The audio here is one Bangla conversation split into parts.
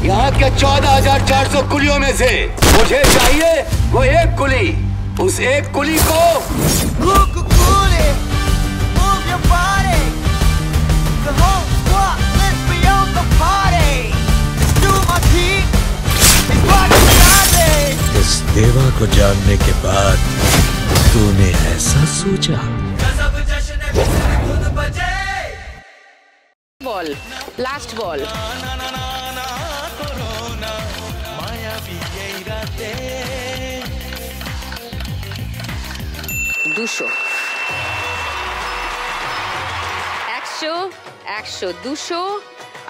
यहाँ के 14,400 कुलियों में से मुझे चाहिए वो एक कुली। उस एक कुली को इस देवा को जानने के बाद तूने ऐसा सोचा? Ball, last ball. দুশো, 100, 100, 200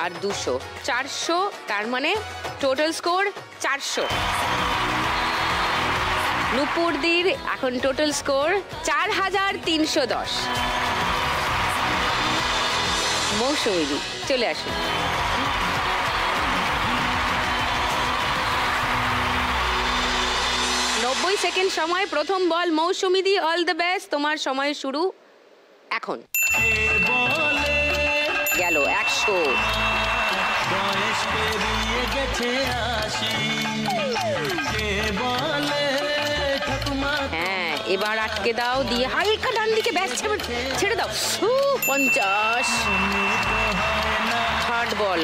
আর 200, 400, তার মানে টোটাল স্কোর 400। নুপুরদির এখন টোটাল স্কোর 4,310। মৌসুমীদি চলে আসুন। সেকেন্ড সময়, প্রথম বল মৌসুমীদি, অল দ্য বেস্ট, তোমার সময় শুরু এখন। গেল 100। হ্যাঁ, এবার আটকে দাও, দিয়ে হালকা ডান দিকে ব্যাস ছেড়ে দাও। 50। থার্ড বল,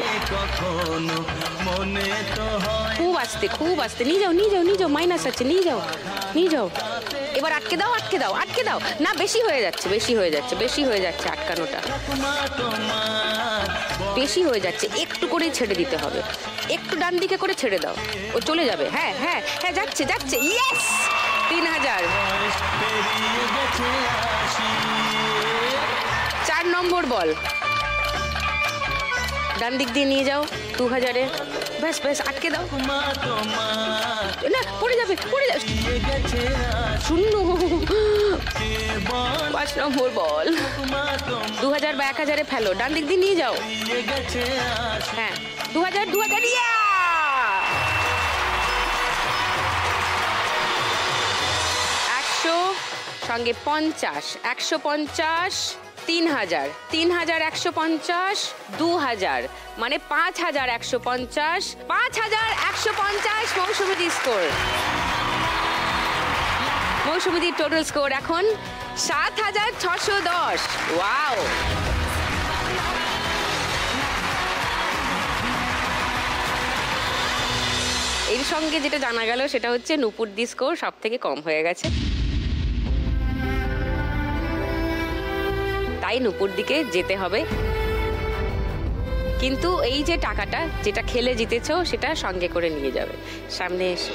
খুব আস্তে, খুব আস্তে, নিয়ে যাও, নিয়ে যাও, নিয়ে যাও, মাইনাস আছে, নিয়ে যাও, নিয়ে যাও। এবার আটকে দাও, আটকে দাও, আটকে দাও। না, বেশি হয়ে যাচ্ছে, বেশি হয়ে যাচ্ছে, বেশি হয়ে যাচ্ছে, আটকানোটা বেশি হয়ে যাচ্ছে। একটু করেই ছেড়ে দিতে হবে, একটু ডান দিকে করে ছেড়ে দাও, ও চলে যাবে। হ্যাঁ হ্যাঁ হ্যাঁ, যাচ্ছে যাচ্ছে, ইয়েস। 3,000। 4 নম্বর বল, ডান দিক দিয়ে নিয়ে যাও 2,000-এ। ব্যাস ব্যাস, আটকে দাও, না পড়ে যাবে, পড়ে যাবে। 0। 5 নম্বর বল, 2,000 বা 1,000-এ ফেলো, ডান দিক দিয়ে নিয়ে যাও। হ্যাঁ, 2,000, 2,000, ইয়া। 100 সঙ্গে 50, 150, 3,000, 3,150, 2,000, মানে 5,150, 5,150 মৌসুমীদির স্কোর। মৌসুমীদির টোটাল স্কোর এখন 7,610। ওয়াও। এর সঙ্গে যেটা জানা গেল সেটা হচ্ছে নুপুরদি স্কোর সব থেকে কম হয়ে গেছে, তাই নুপুরদিকে যেতে হবে। কিন্তু এই যে টাকাটা যেটা খেলে জিতেছো সেটা সঙ্গে করে নিয়ে যাবে। সামনে এসে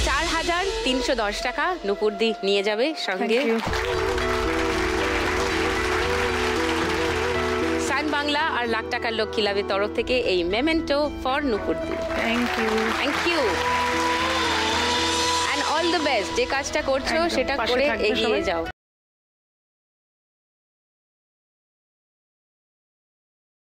4,310 টাকা নুপুরদি নিয়ে যাবে সঙ্গে। সান বাংলা আর লাখ টাকার লক্ষ্মী লাভের তরফ থেকে এই মেমেন্টো ফর নুপুরদি। Thank you, thank you, and all the best. যে কাজটা করছো সেটা করে এগিয়ে যাও।